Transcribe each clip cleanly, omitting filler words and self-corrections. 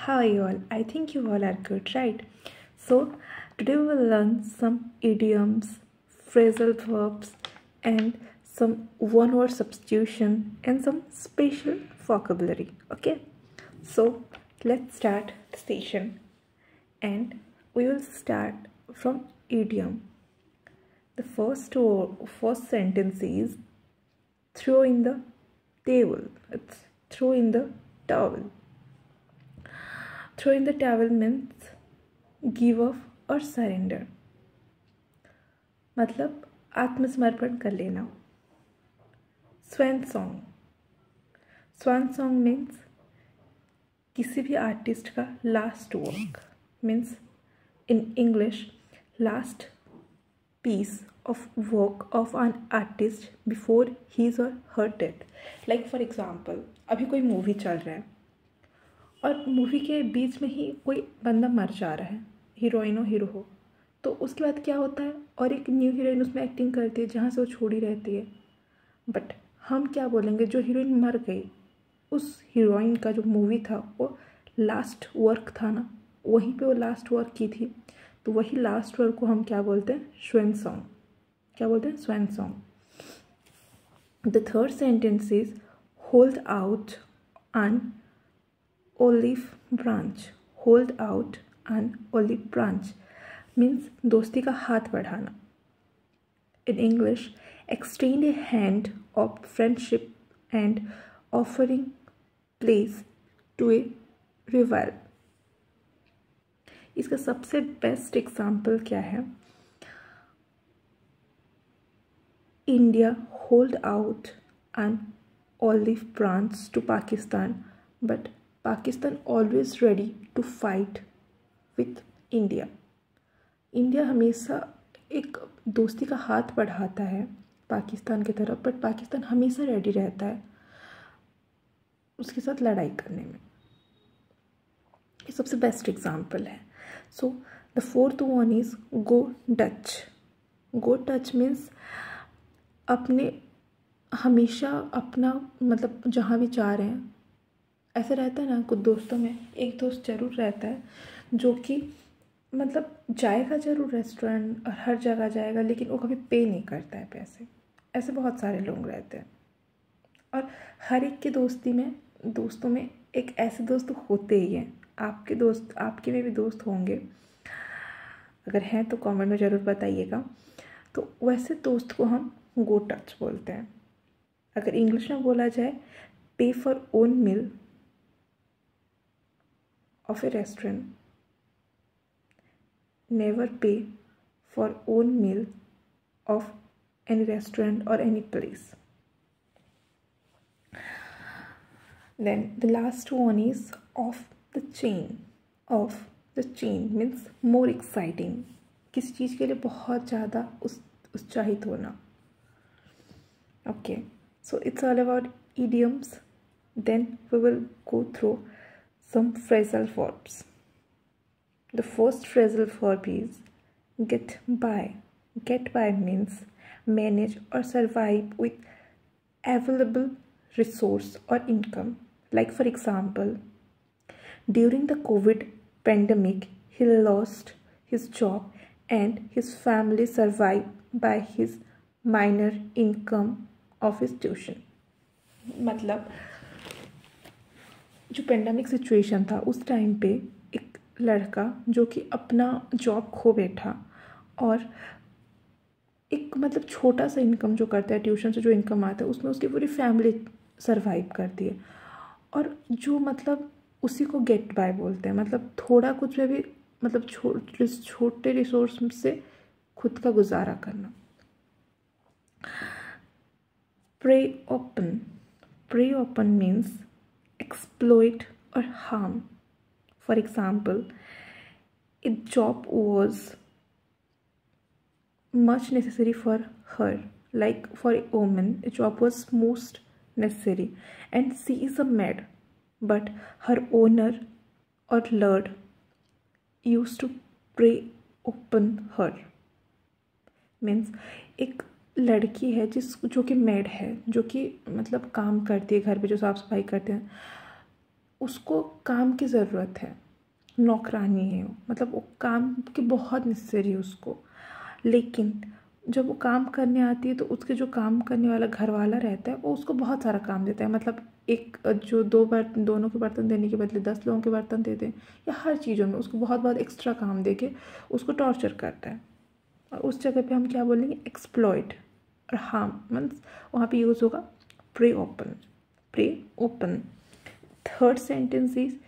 Hi all, I think you all are good, right? So, today we will learn some idioms, phrasal verbs, and some one word substitution and some special vocabulary. Okay, so let's start the session and we will start from idiom. The first sentence is throw in the towel. It's throw in the towel. Throw in the towel means give up और surrender, मतलब आत्मसमर्पण कर लेना. स्वान song means किसी भी artist का last work, means in English last piece of work of an artist before his और her death. Like for example, अभी कोई मूवी चल रहा है और मूवी के बीच में ही कोई बंदा मर जा रहा है, हीरोइन हो हीरो हो, तो उसके बाद क्या होता है और एक न्यू हीरोइन उसमें एक्टिंग करती है जहाँ से वो छोड़ी रहती है. बट हम क्या बोलेंगे, जो हीरोइन मर गई उस हीरोइन का जो मूवी था वो लास्ट वर्क था ना, वहीं पे वो लास्ट वर्क की थी, तो वही लास्ट वर्क को हम क्या बोलते हैं, स्वैन सॉन्ग. क्या बोलते हैं, swan song. The third sentence is hold out an olive branch. Hold out an olive branch means दोस्ती का हाथ बढ़ाना. In English, extend a hand of friendship and offering place to a rival. इसका सबसे best example क्या है, India hold out an olive branch to Pakistan, but Pakistan always ready to fight with India. India हमेशा एक दोस्ती का हाथ बढ़ाता है पाकिस्तान की तरफ, बट पाकिस्तान हमेशा रेडी रहता है उसके साथ लड़ाई करने में. ये सबसे बेस्ट एग्जाम्पल है. So the fourth one is go Dutch. Go touch means अपने हमेशा अपना, मतलब जहाँ भी जा रहे हैं, ऐसे रहता है ना कुछ दोस्तों में, एक दोस्त ज़रूर रहता है जो कि मतलब जाएगा ज़रूर रेस्टोरेंट और हर जगह जाएगा, लेकिन वो कभी पे नहीं करता है पैसे. ऐसे बहुत सारे लोग रहते हैं और हर एक के दोस्तों में एक ऐसे दोस्त होते ही हैं. आपके दोस्त, आपके में भी दोस्त होंगे, अगर हैं तो कमेंट में ज़रूर बताइएगा. तो वैसे दोस्त को हम गो टच बोलते हैं. अगर इंग्लिश में बोला जाए, pay for own meal of a restaurant, never pay for own meal of any restaurant or any place. Then the last one is off the chain. Off the chain means more exciting, किसी चीज़ के लिए बहुत ज़्यादा उत्साहित होना. Okay, so it's all about idioms. Then we will go through some phrasal verbs. The first phrasal verb is get by. Get by means manage or survive with available resource or income. Like for example, during the COVID pandemic, he lost his job and his family survived by his minor income of his tuition. मतलब जो pandemic situation था उस time पे एक लड़का जो कि अपना जॉब खो बैठा और एक मतलब छोटा सा इनकम जो करता है, ट्यूशन से जो इनकम आता है उसमें उसकी पूरी फैमिली सरवाइव करती है. और जो मतलब उसी को गेट बाय बोलते हैं, मतलब थोड़ा कुछ भी, मतलब छोटे रिसोर्स से खुद का गुजारा करना. Prey upon means exploit or harm. For example, a job was much necessary for her. Like for a woman, a job was most necessary and she is a maid, but her owner or lord used to prey upon her. Means एक लड़की है जो कि made है, जो कि मतलब काम करती है घर पे, जो साफ़ सफाई करते हैं, उसको काम की ज़रूरत है, नौकरानी है वो, मतलब वो काम की बहुत नेसेसरी है उसको। लेकिन जब वो काम करने आती है तो उसके जो काम करने वाला घर वाला रहता है वो उसको बहुत सारा काम देता है, मतलब एक जो दोनों के बर्तन देने के बदले 10 लोगों के बर्तन दे दें, या हर चीज़ों में उसको बहुत बहुत एक्स्ट्रा काम दे के उसको टॉर्चर करता है। और उस जगह पे हम क्या बोलेंगे, एक्सप्लॉइट। और हार्म मीन्स वहाँ पे यूज़ होगा prey upon, prey upon. Third sentence is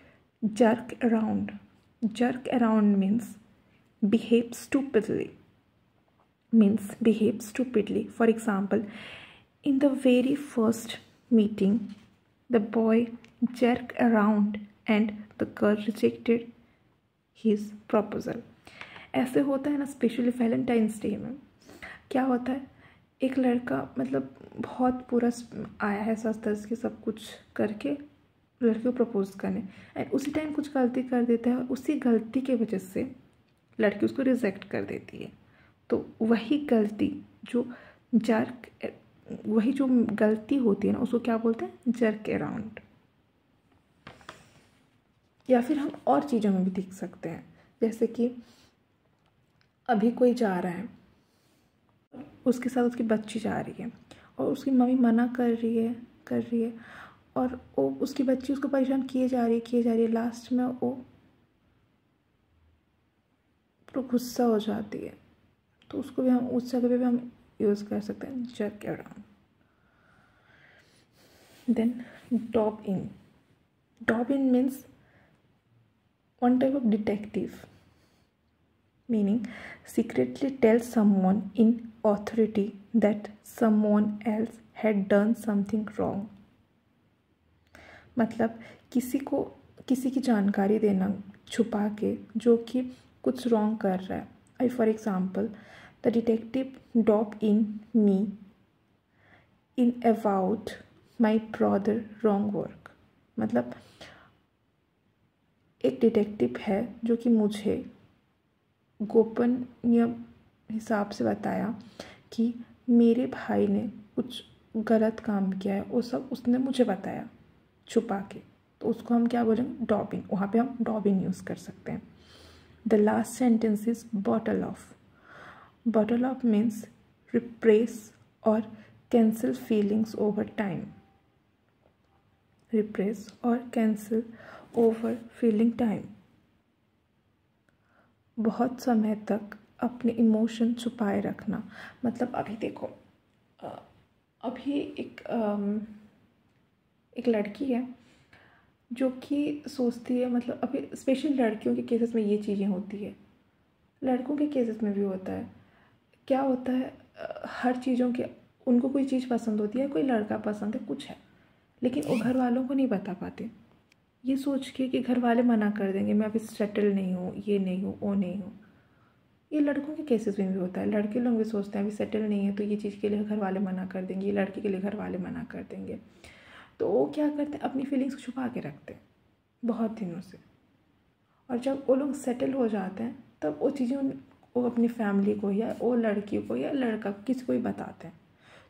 jerk around. Jerk around means behave stupidly. Means behave stupidly. For example, in the very first meeting, the boy jerked around and the girl rejected his proposal. ऐसे होता है ना, specially Valentine's day में क्या होता है, एक लड़का मतलब बहुत पूरा आया है सज धज के सब कुछ करके लड़के को प्रपोज करने, एंड उसी टाइम कुछ गलती कर देता है और उसी गलती के वजह से लड़की उसको रिजेक्ट कर देती है। तो वही गलती जो गलती होती है ना, उसको क्या बोलते हैं, जर्क अराउंड। या फिर हम और चीज़ों में भी देख सकते हैं, जैसे कि अभी कोई जा रहा है, उसके साथ उसकी बच्ची जा रही है और उसकी मम्मी मना कर रही है और वो उसकी बच्ची उसको परेशान किए जा रही है। लास्ट में वो पूरा गुस्सा हो जाती है, तो उसको भी हम उस जगह पे भी हम यूज़ कर सकते हैं, jerk around. Then dob in means one type of detective, meaning secretly tell someone in authority that someone else had done something wrong. मतलब किसी की जानकारी देना छुपा के जो कि कुछ रॉन्ग कर रहा है। I for example, the detective dob in me in about my brother wrong work. मतलब एक डिटेक्टिव है जो कि मुझे गोपनीय हिसाब से बताया कि मेरे भाई ने कुछ गलत काम किया है, वो सब उसने मुझे बताया छुपा के, तो उसको हम क्या बोलेंगे, डॉब इन। वहाँ पे हम डॉब इन यूज़ कर सकते हैं। The last sentence is bottle off means repress और cancel feelings over time. Repress और कैंसिल ओवर फीलिंग टाइम, बहुत समय तक अपने इमोशन छुपाए रखना। मतलब अभी देखो, अभी एक लड़की है जो कि सोचती है, मतलब अभी स्पेशल लड़कियों के केसेस में ये चीज़ें होती है, लड़कों के केसेस में भी होता है। क्या होता है, हर चीज़ों के उनको कोई चीज़ पसंद होती है, कोई लड़का पसंद है, कुछ है, लेकिन वो घर वालों को नहीं बता पाते, ये सोच के कि घर वाले मना कर देंगे, मैं अभी सेटल नहीं हूँ, ये नहीं हूँ, वो नहीं हूँ। ये लड़कों के केसेस में भी होता है, लड़के लोग भी सोचते हैं अभी सेटल नहीं है तो ये चीज़ के लिए घर वाले मना कर देंगे, ये लड़के के लिए घर वाले मना कर देंगे, तो वो क्या करते हैं, अपनी फीलिंग्स को छुपा के रखते हैं बहुत दिनों से। और जब वो लोग सेटल हो जाते हैं तब वो चीज़ें वो अपनी फैमिली को या वो लड़की को या लड़का किसी को भी बताते हैं।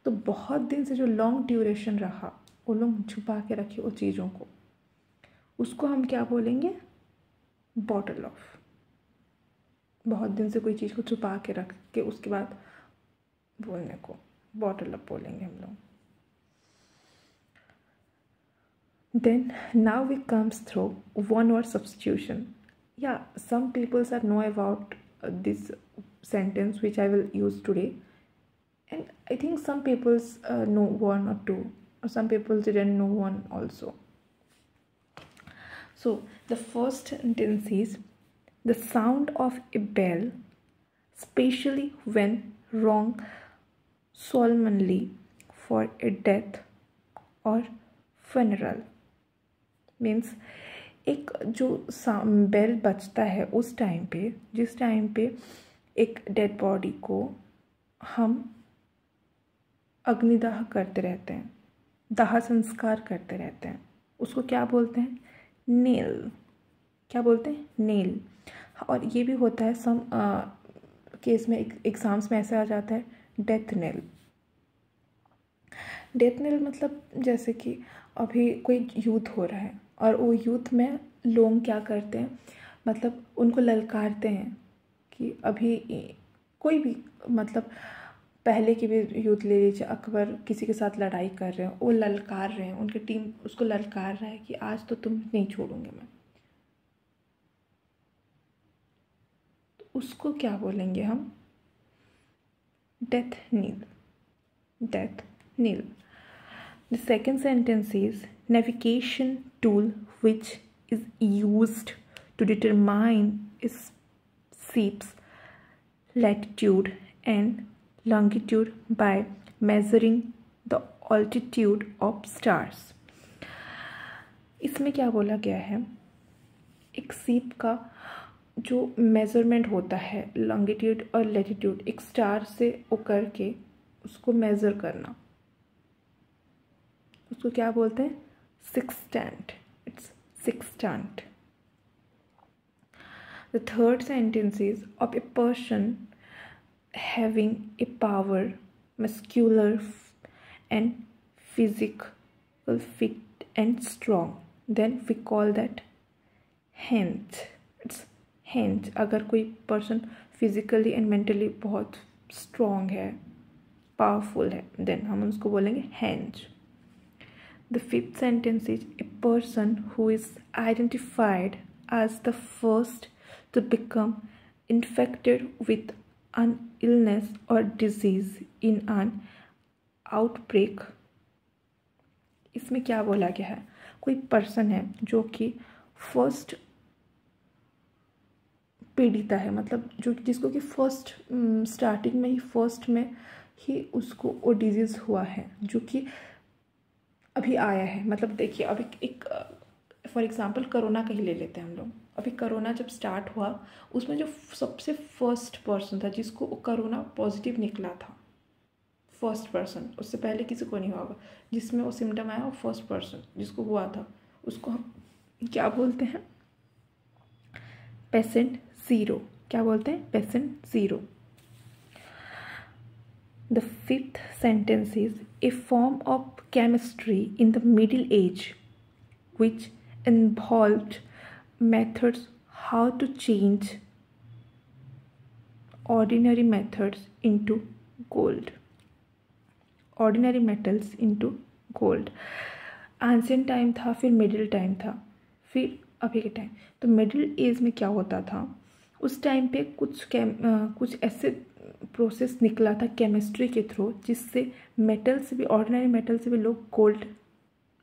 तो बहुत दिन से जो लॉन्ग ड्यूरेशन रहा, वो लोग छुपा के रखे वो चीज़ों को, उसको हम क्या बोलेंगे, बॉटल ऑफ। बहुत दिन से कोई चीज़ को छुपा के रख के उसके बाद बोलने को बॉटल अप बोलेंगे हम लोग। Then now we comes through one word substitution. या some peoples are no about this sentence which I will use today, and I think some people's know one or two, or some people didn't know one also. So the first sentence is, the sound of a bell, especially when rung solemnly for a death or funeral, means एक जो bell बजता है उस time पे, जिस time पे एक dead body को हम अग्निदाह करते रहते हैं, दाह संस्कार करते रहते हैं, उसको क्या बोलते हैं, नेल। क्या बोलते हैं, नेल। और ये भी होता है सम केस में, एग्ज़ाम्स में ऐसा आ जाता है, डेथ नेल। डेथ नेल मतलब जैसे कि अभी कोई युद्ध हो रहा है और वो यूथ में लोग क्या करते हैं, मतलब उनको ललकारते हैं कि अभी कोई भी, मतलब पहले की भी यूथ ले लीजिए, अकबर किसी के साथ लड़ाई कर रहे हैं, वो ललकार रहे हैं, उनकी टीम उसको ललकार रहा है कि आज तो तुम नहीं छोड़ूंगे मैं, तो उसको क्या बोलेंगे हम? Death knell, death knell. The second sentence is navigation tool which is used to determine a ship's latitude and longitude by measuring the altitude of stars. इसमें क्या बोला गया है, एक शिप का जो मेज़रमेंट होता है लॉन्गिट्यूड और लैटिट्यूड, एक स्टार से वो करके उसको मेज़र करना, उसको क्या बोलते हैं? सिक्सटेंट. इट्स सिक्सटेंट. The third sentence is of a person having a power muscular and physical fit and strong, then we call that हेंज. इट्स हेंज. अगर कोई पर्सन फिजिकली एंड मेंटली बहुत स्ट्रॉन्ग है, पावरफुल है, देन हम उसको बोलेंगे हेंज. The fifth sentence is a person who is identified as the first to become infected with an illness or disease in an outbreak. इसमें क्या बोला गया है? कोई पर्सन है जो कि फर्स्ट पीड़िता है, मतलब जो जिसको कि फर्स्ट स्टार्टिंग में ही फर्स्ट में ही उसको वो डिजीज़ हुआ है जो कि अभी आया है. मतलब देखिए अभी एक फॉर एग्जांपल कोरोना का ही ले लेते हैं हम लोग. अभी कोरोना जब स्टार्ट हुआ, उसमें जो सबसे फर्स्ट पर्सन था जिसको कोरोना पॉजिटिव निकला था, फर्स्ट पर्सन, उससे पहले किसी को नहीं हुआ होगा, जिसमें वो सिम्टम आया, वो फर्स्ट पर्सन जिसको हुआ था, उसको हम क्या बोलते हैं? Patient zero. क्या बोलते हैं? Patient zero. The fifth sentence is a form of chemistry in the Middle Age which involved methods how to change ordinary methods into gold, ordinary metals into gold. Ancient time था, फिर middle time था, फिर अभी के time. तो middle age में क्या होता था, उस टाइम पे कुछ ऐसे प्रोसेस निकला था केमिस्ट्री के थ्रू जिससे मेटल से भी, ऑर्डिनरी मेटल से भी लोग गोल्ड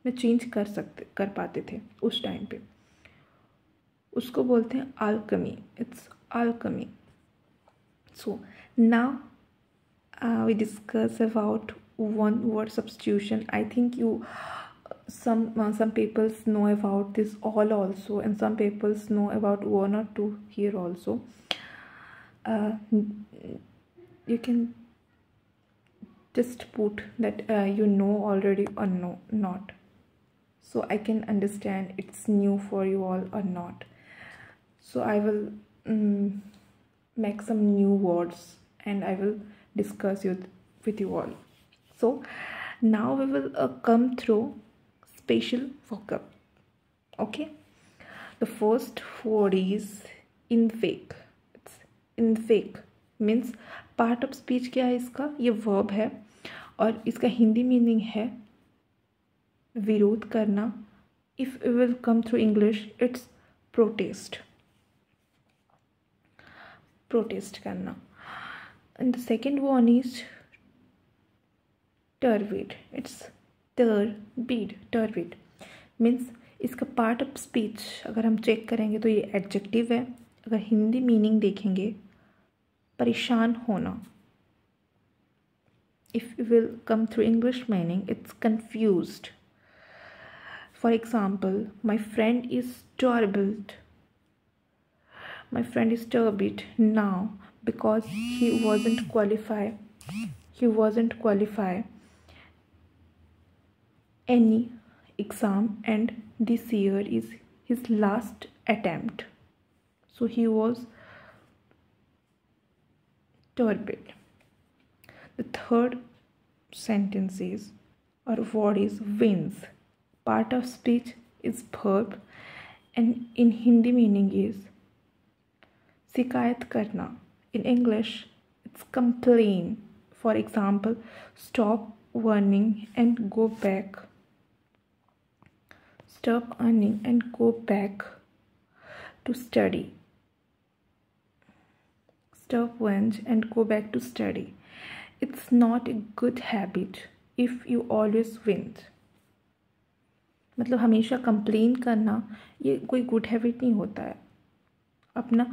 में चेंज कर पाते थे उस टाइम पे. उसको बोलते हैं alchemy. It's alchemy. So now we discuss about one word substitution. I think you some peoples know about this all also, and some peoples know about one or two here also. You can just put that you know already or no, not, so I can understand it's new for you all or not. So I will make some new words and I will discuss with you all. So now we will come through special vocab. Okay, the first word is infect. It's infect means part of speech. क्या है इसका? ये verb है और इसका Hindi meaning है विरोध करना. If you will come through English, it's protest, protest करना. And the second one is turbid. It's turbid. Turbid means इसका पार्ट ऑफ स्पीच अगर हम चेक करेंगे तो ये एडजेक्टिव है. अगर हिंदी मीनिंग देखेंगे, परेशान होना. If you will come through English meaning, it's confused. For example, my friend is turbid. My friend is turbid now because he wasn't qualify any exam and this year is his last attempt, so he was turbid. The third sentence is or word is wins. Part of speech is verb and in Hindi meaning is शिकायत करना. In English it's complain. For example, stop earning and go back. Stop earning and go back to study. Stop went and go back to study. It's not a good habit if you always win. मतलब हमेशा complain करना ये कोई good habit नहीं होता है. अपना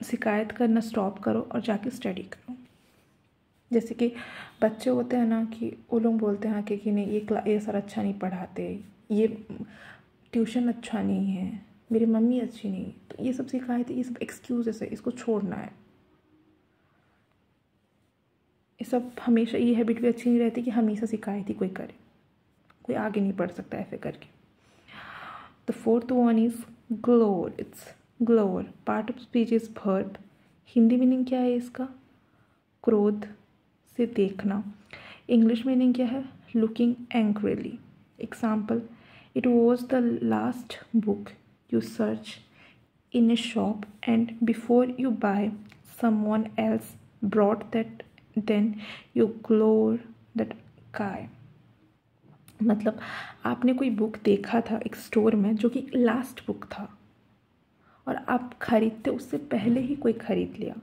शिकायत करना स्टॉप करो और जाके स्टडी करो. जैसे कि बच्चे होते हैं ना कि वो लोग बोलते हैं कि नहीं ये सर अच्छा नहीं पढ़ाते, ये ट्यूशन अच्छा नहीं है, मेरी मम्मी अच्छी नहीं. तो ये सब शिकायत, ये सब एक्सक्यूजेस है, इसको छोड़ना है. ये सब हमेशा, ये हैबिट भी अच्छी नहीं रहती कि हमेशा शिकायत ही कोई करे. कोई आगे नहीं बढ़ सकता ऐसे करके. The fourth one is glower. It's glower. Part of speech is verb. Hindi meaning क्या है इसका? क्रोध से देखना. इंग्लिश मीनिंग क्या है? Looking angrily. Example, it was the last book you search in a shop and before you buy someone else brought that, then you glow that guy. मतलब आपने कोई बुक देखा था एक स्टोर में जो कि लास्ट बुक था और आप खरीदते उससे पहले ही कोई खरीद लिया,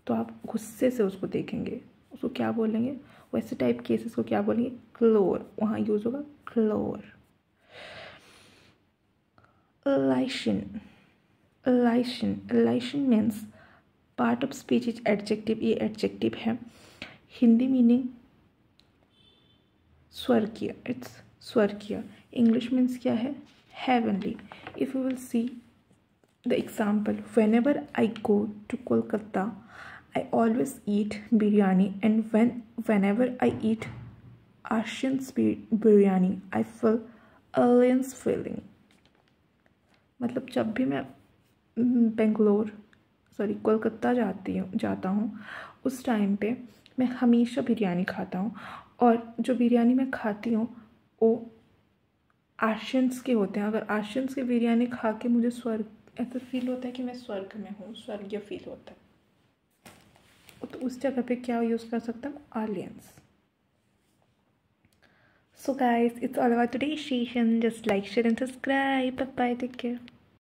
तो आप गुस्से से उसको देखेंगे. उसको क्या बोलेंगे? वैसे टाइप केसेस को क्या बोलेंगे? ग्लोर. वहाँ यूज होगा ग्लोर. Elation means part of speech is adjective. ये adjective है. हिंदी मीनिंग स्वर्गीय. इट्स स्वर्गीय. इंग्लिश मीन्स क्या है? heavenly. If you will see the example, whenever I go to Kolkata, I always eat biryani, and whenever I eat Asian's biryani, I feel aliens feeling. मतलब जब भी मैं कोलकाता जाता हूँ उस टाइम पे मैं हमेशा बिरयानी खाता हूँ, और जो बिरयानी मैं खाती हूँ वो आशियंस के होते हैं. अगर आशियंस के बिरयानी खा के मुझे स्वर्ग ऐसा फील होता है कि मैं स्वर्ग में हूँ, स्वर्गीय फील होता है. तो उस जगह पे क्या यूज़ कर सकता हूँ? Alliance. So guys, it's all about today's session. Just like, share and subscribe. Bye bye. Take care.